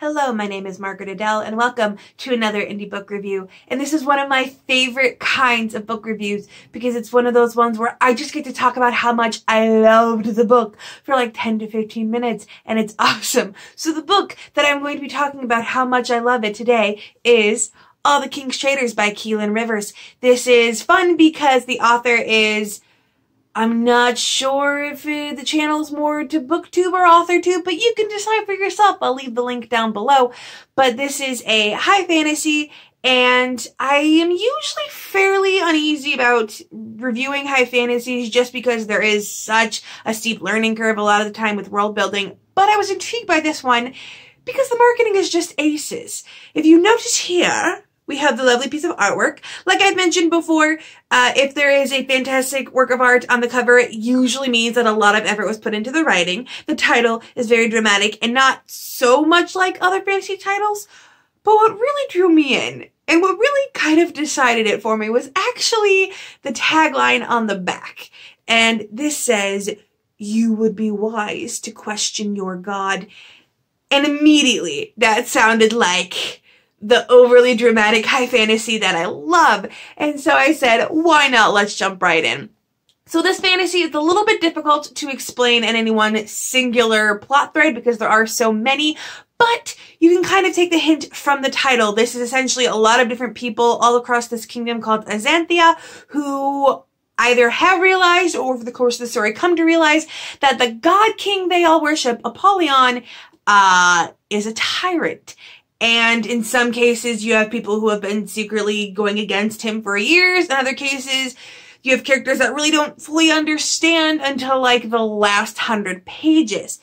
Hello, my name is Margaret Adele, and welcome to another indie book review. And this is one of my favorite kinds of book reviews because it's one of those ones where I just get to talk about how much I loved the book for like 10 to 15 minutes, and it's awesome. So the book that I'm going to be talking about how much I love it today is All the King's Traitors by Keylin Rivers. This is fun because the author is... I'm not sure if the channel's more to booktube or authortube, but you can decide for yourself. I'll leave the link down below. But this is a high fantasy, and I am usually fairly uneasy about reviewing high fantasies just because there is such a steep learning curve a lot of the time with world building. But I was intrigued by this one because the marketing is just aces. If you notice here, we have the lovely piece of artwork. Like I'd mentioned before, if there is a fantastic work of art on the cover, it usually means that a lot of effort was put into the writing. The title is very dramatic and not so much like other fantasy titles. But what really drew me in, and what really kind of decided it for me, was actually the tagline on the back. And this says, "You would be wise to question your God." And immediately that sounded like the overly dramatic high fantasy that I love. And so I said, why not? Let's jump right in. So this fantasy is a little bit difficult to explain in any one singular plot thread because there are so many, but you can kind of take the hint from the title. This is essentially a lot of different people all across this kingdom called Azanthia who either have realized or over the course of the story come to realize that the god king they all worship, Apollyon, is a tyrant. And in some cases, you have people who have been secretly going against him for years. In other cases, you have characters that really don't fully understand until like the last 100 pages.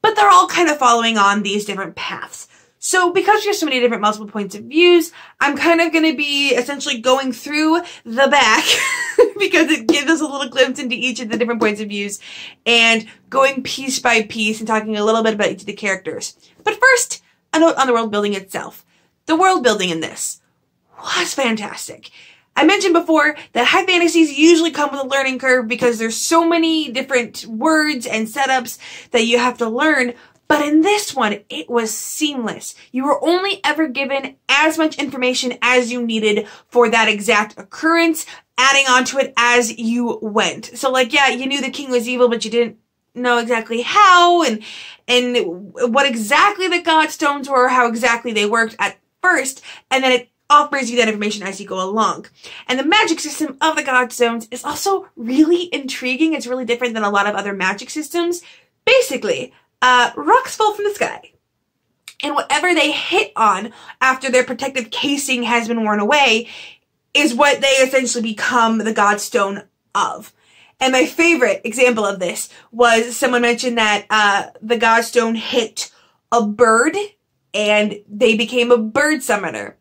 But they're all kind of following on these different paths. So because there's so many different multiple points of views, I'm kind of going to be essentially going through the back because it gives us a little glimpse into each of the different points of views and going piece by piece and talking a little bit about each of the characters. But first, a note on the world building itself. The world building in this was fantastic. I mentioned before that high fantasies usually come with a learning curve because there's so many different words and setups that you have to learn. But in this one, it was seamless. You were only ever given as much information as you needed for that exact occurrence, adding on to it as you went. So like, yeah, you knew the king was evil, but you didn't know exactly how and what exactly the godstones were, how exactly they worked at first, and then it offers you that information as you go along. And the magic system of the godstones is also really intriguing. It's really different than a lot of other magic systems. Basically, rocks fall from the sky, and whatever they hit on after their protective casing has been worn away is what they essentially become the godstone of. And my favorite example of this was someone mentioned that the godstone hit a bird and they became a bird summoner.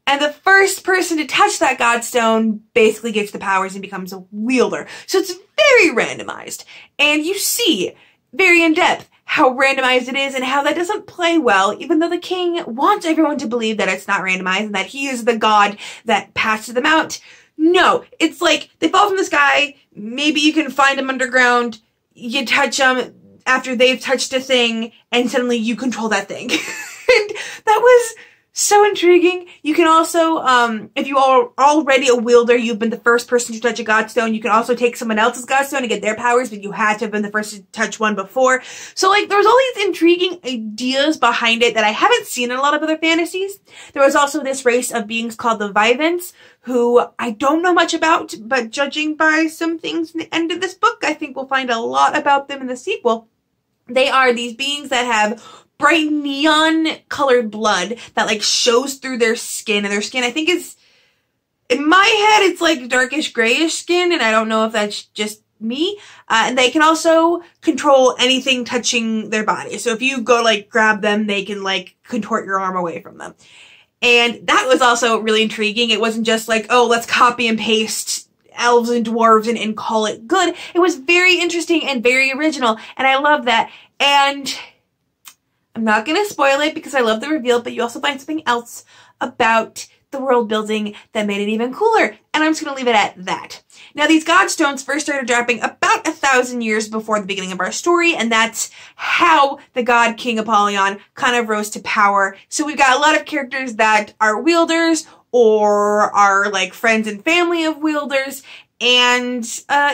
And the first person to touch that godstone basically gets the powers and becomes a wielder. So it's very randomized. And you see very in depth how randomized it is and how that doesn't play well, even though the king wants everyone to believe that it's not randomized and that he is the god that passes them out. No, it's like they fall from the sky, maybe you can find them underground, you touch them after they've touched a thing, and suddenly you control that thing. And that was so intriguing. You can also, if you are already a wielder, you've been the first person to touch a godstone, you can also take someone else's godstone to get their powers, but you had to have been the first to touch one before. So like, there's all these intriguing ideas behind it that I haven't seen in a lot of other fantasies. There was also this race of beings called the Vivants, who I don't know much about, but judging by some things in the end of this book, I think we'll find a lot about them in the sequel. They are these beings that have bright neon colored blood that like shows through their skin, and their skin I think is, in my head, it's like darkish grayish skin, and I don't know if that's just me. And they can also control anything touching their body. So if you go like grab them, they can like contort your arm away from them. And that was also really intriguing. It wasn't just like, oh, let's copy and paste elves and dwarves and call it good. It was very interesting and very original, and I love that. And I'm not going to spoil it because I love the reveal, but you also find something else about the world building that made it even cooler. And I'm just going to leave it at that. Now, these godstones first started dropping about 1,000 years before the beginning of our story, and that's how the god King Apollyon kind of rose to power. So we've got a lot of characters that are wielders or are like friends and family of wielders. And,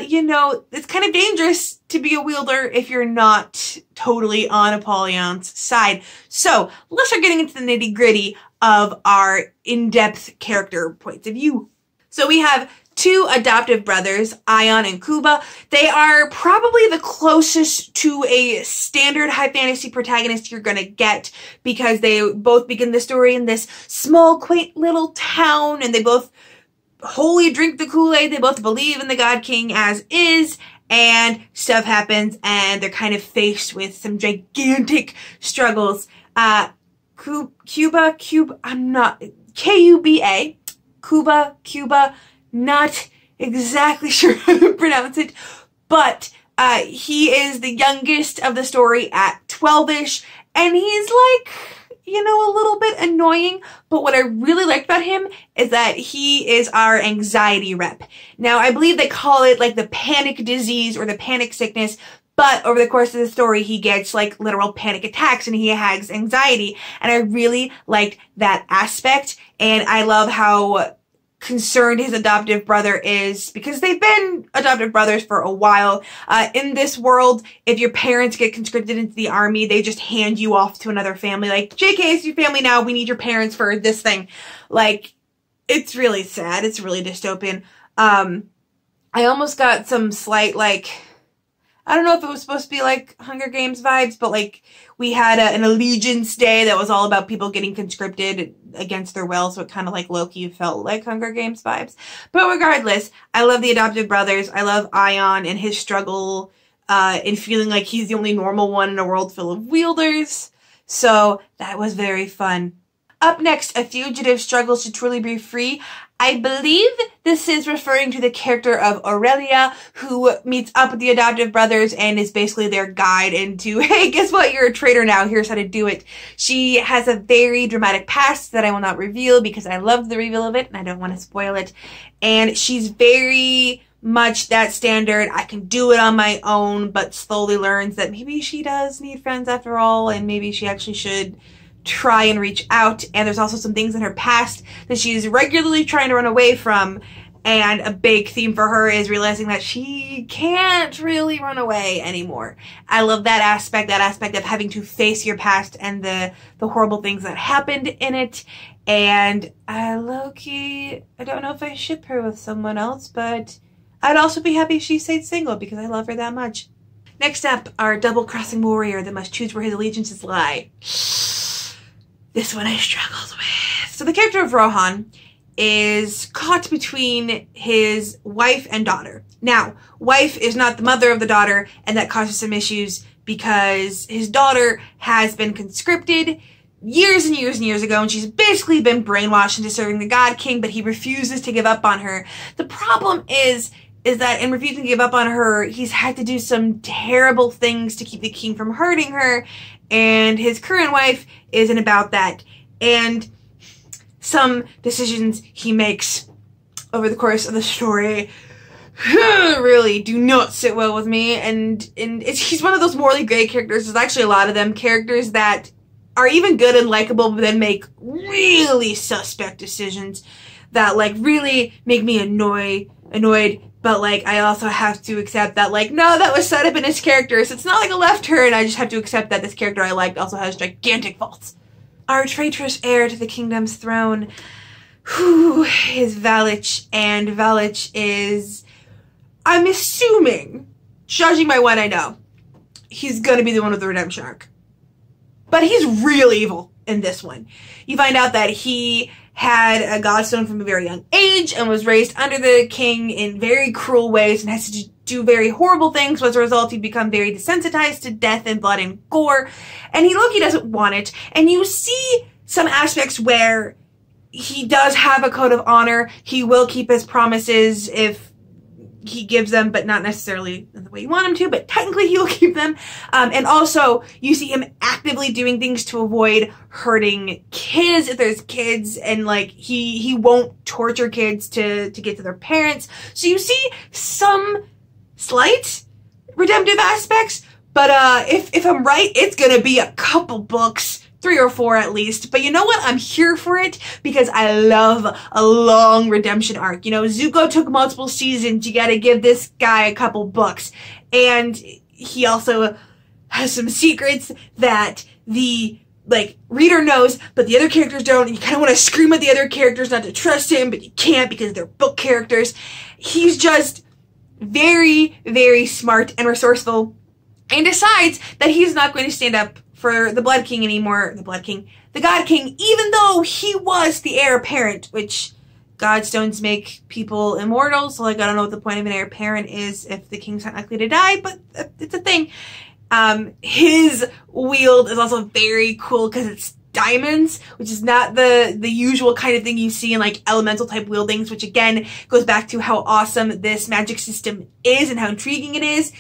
you know, it's kind of dangerous to be a wielder if you're not totally on Apollyon's side. So let's start getting into the nitty-gritty of our in-depth character points of view. So we have two adoptive brothers, Ion and Kuba. They are probably the closest to a standard high fantasy protagonist you're gonna get, because they both begin the story in this small, quaint little town, and they both wholly drink the Kool-Aid. They both believe in the God King as is, and stuff happens, and they're kind of faced with some gigantic struggles. Kuba, not exactly sure how to pronounce it, but he is the youngest of the story at 12-ish, and he's like, you know, a little bit annoying, but what I really liked about him is that he is our anxiety rep. Now, I believe they call it like the panic disease or the panic sickness, but over the course of the story, he gets like literal panic attacks and he has anxiety, and I really liked that aspect, and I love how concerned his adoptive brother is, because they've been adoptive brothers for a while. In this world, if your parents get conscripted into the army, they just hand you off to another family. Like, JK, it's your family now, we need your parents for this thing. Like, it's really sad. It's really dystopian. I almost got some slight, like, I don't know if it was supposed to be like Hunger Games vibes, but like we had an Allegiance Day that was all about people getting conscripted against their will, so it kind of like low-key felt like Hunger Games vibes. But regardless, I love the adoptive brothers. I love Ion and his struggle in feeling like he's the only normal one in a world full of wielders. So that was very fun. Up next, a fugitive struggles to truly be free. I believe this is referring to the character of Aurelia, who meets up with the adoptive brothers and is basically their guide into, hey, guess what? You're a traitor now. Here's how to do it. She has a very dramatic past that I will not reveal because I love the reveal of it and I don't want to spoil it. And she's very much that standard, I can do it on my own, but slowly learns that maybe she does need friends after all, and maybe she actually should try and reach out. And there's also some things in her past that she's regularly trying to run away from, and a big theme for her is realizing that she can't really run away anymore. I love that aspect of having to face your past and the horrible things that happened in it. And low-key, I don't know if I ship her with someone else, but I'd also be happy if she stayed single because I love her that much. Next up, our double-crossing warrior that must choose where his allegiances lie. This one I struggled with. So the character of Rohan is caught between his wife and daughter. Now, wife is not the mother of the daughter, and that causes some issues because his daughter has been conscripted years and years and years ago, and she's basically been brainwashed into serving the God King, but he refuses to give up on her. The problem is that in refusing to give up on her, he's had to do some terrible things to keep the king from hurting her, and his current wife isn't about that. And some decisions he makes over the course of the story really do not sit well with me, and he's one of those morally gray characters. There's actually a lot of them, characters that are even good and likable, but then make really suspect decisions that like really make me annoyed. But, like, I also have to accept that, like, no, that was set up in his character, so it's not like a left turn. I just have to accept that this character I liked also has gigantic faults. Our traitorous heir to the kingdom's throne, is Valich, and Valich is, I'm assuming, judging by what I know, he's gonna be the one with the redemption arc. But he's real evil in this one. You find out that he had a godstone from a very young age and was raised under the king in very cruel ways and has to do very horrible things. So as a result, he'd become very desensitized to death and blood and gore. And he doesn't want it. And you see some aspects where he does have a code of honor. He will keep his promises if he gives them, but not necessarily the way you want him to, but technically he will keep them. And also, you see him actively doing things to avoid hurting kids, if there's kids, and like, he won't torture kids to get to their parents. So you see some slight redemptive aspects, but if I'm right, it's gonna be a couple books, 3 or 4 at least. But you know what? I'm here for it because I love a long redemption arc. You know, Zuko took multiple seasons. You gotta give this guy a couple books. And he also has some secrets that the, like, reader knows, but the other characters don't. And you kind of want to scream at the other characters not to trust him, but you can't because they're book characters. He's just very, very smart and resourceful, and decides that he's not going to stand up for the Blood King anymore, the God King, even though he was the heir apparent, which Godstones make people immortal, so like I don't know what the point of an heir apparent is if the king's not likely to die, but it's a thing. His wield is also very cool because it's diamonds, which is not the usual kind of thing you see in like elemental type wieldings, which again goes back to how awesome this magic system is and how intriguing it is.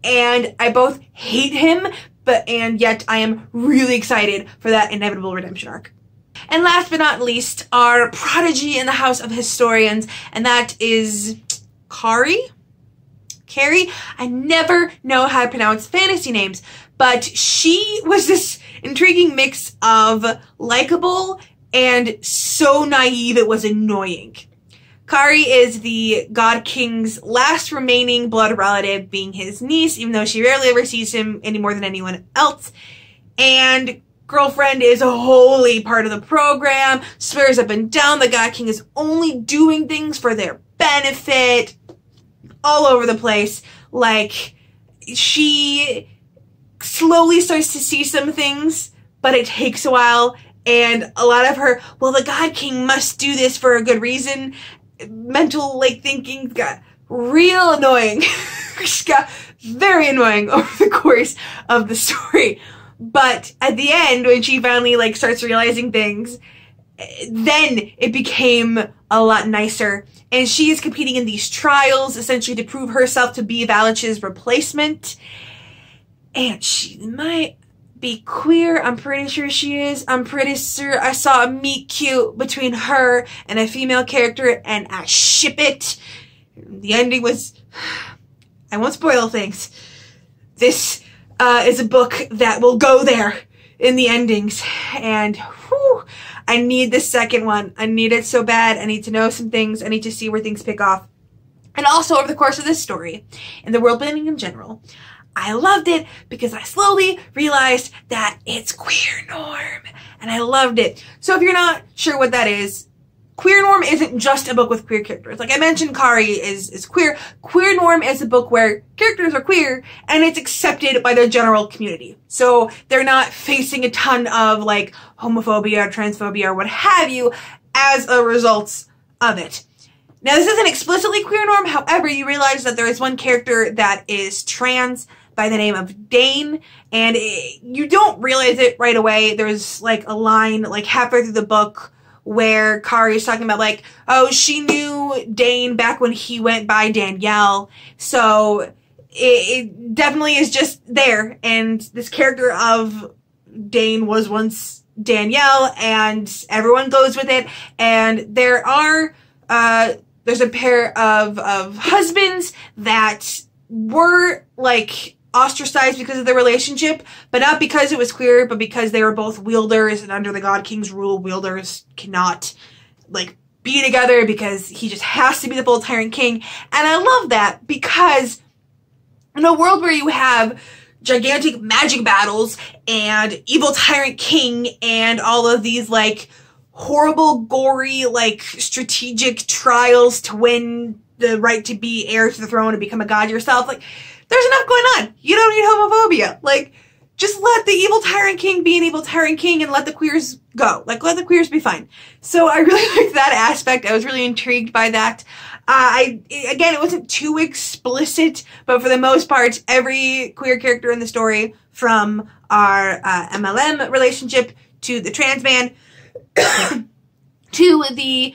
And I both hate him, and yet I am really excited for that inevitable redemption arc. And last but not least, our prodigy in the House of Historians, and that is Carrie? I never know how to pronounce fantasy names, but she was this intriguing mix of likable and so naive it was annoying. Kari is the God King's last remaining blood relative, being his niece, even though she rarely ever sees him any more than anyone else. And girlfriend is a wholly part of the program, swears up and down the God King is only doing things for their benefit, all over the place. Like, she slowly starts to see some things, but it takes a while, and a lot of her, well, the God King must do this for a good reason, mental, like, thinking got real annoying. She got very annoying over the course of the story. But at the end, when she finally, like, starts realizing things, then it became a lot nicer. And she is competing in these trials, essentially to prove herself to be Valitch's replacement. And she might be queer. I'm pretty sure she is. I'm pretty sure I saw a meet cute between her and a female character, and I ship it. The ending was... I won't spoil things. This is a book that will go there in the endings. And whew, I need the second one. I need it so bad. I need to know some things. I need to see where things pick off. And also over the course of this story, and the world building in general, I loved it because I slowly realized that it's queer norm, and I loved it. So if you're not sure what that is, queer norm isn't just a book with queer characters. Like I mentioned, Kari is queer. Queer norm is a book where characters are queer, and it's accepted by the general community. So they're not facing a ton of like homophobia or transphobia or what have you as a result of it. Now this isn't explicitly queer norm, however, you realize that there is one character that is trans by the name of Dane, and you don't realize it right away. There's like a line like halfway through the book where Kari is talking about like, oh, she knew Dane back when he went by Danielle, so it definitely is just there, and this character of Dane was once Danielle, and everyone goes with it, and there are, there's a pair of husbands that were like ostracized because of their relationship, but not because it was queer, but because they were both wielders, and under the God King's rule, wielders cannot like be together because he just has to be the full Tyrant King. And I love that because in a world where you have gigantic magic battles and evil Tyrant King and all of these like horrible, gory, like strategic trials to win the right to be heir to the throne and become a god yourself, like there's enough going on. You don't need homophobia. Like, just let the evil Tyrant King be an evil Tyrant King and let the queers go. Like, let the queers be fine. So I really liked that aspect. I was really intrigued by that. Again, it wasn't too explicit, but for the most part, every queer character in the story, from our MLM relationship to the trans man to the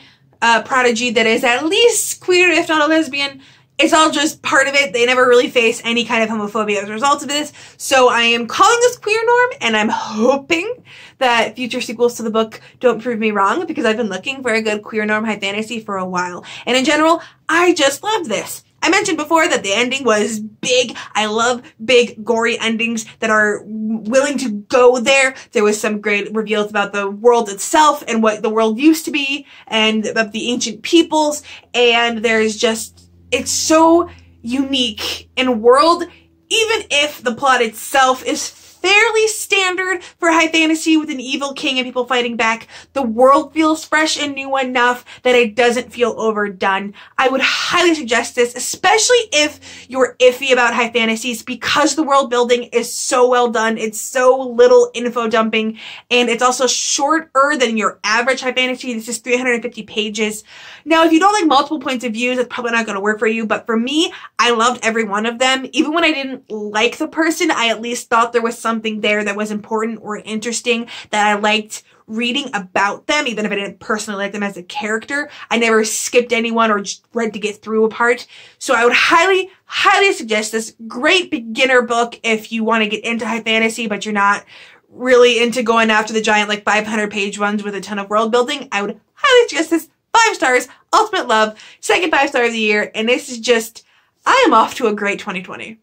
prodigy that is at least queer, if not a lesbian, it's all just part of it. They never really face any kind of homophobia as a result of this. So I am calling this queer norm, and I'm hoping that future sequels to the book don't prove me wrong, because I've been looking for a good queer norm high fantasy for a while. And in general, I just love this. I mentioned before that the ending was big. I love big, gory endings that are willing to go there. There was some great reveals about the world itself and what the world used to be and about the ancient peoples. And there's just, it's so unique in world, even if the plot itself is fairly standard for high fantasy with an evil king and people fighting back. The world feels fresh and new enough that it doesn't feel overdone. I would highly suggest this, especially if you're iffy about high fantasies, because the world building is so well done. It's so little info dumping, and it's also shorter than your average high fantasy. This is 350 pages. Now, if you don't like multiple points of view, that's probably not going to work for you, but for me, I loved every one of them. Even when I didn't like the person, I at least thought there was something there that was important or interesting, that I liked reading about them, even if I didn't personally like them as a character. I never skipped anyone or just read to get through a part. So I would highly, highly suggest this. Great beginner book if you want to get into high fantasy, but you're not really into going after the giant, like 500-page ones with a ton of world building. I would highly suggest this. 5 stars, ultimate love, second 5-star of the year, and this is just, I am off to a great 2020.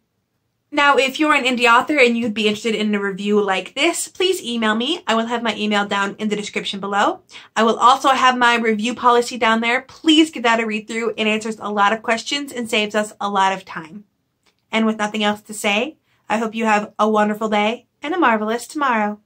Now, if you're an indie author and you'd be interested in a review like this, please email me. I will have my email down in the description below. I will also have my review policy down there. Please give that a read through. It answers a lot of questions and saves us a lot of time. And with nothing else to say, I hope you have a wonderful day and a marvelous tomorrow.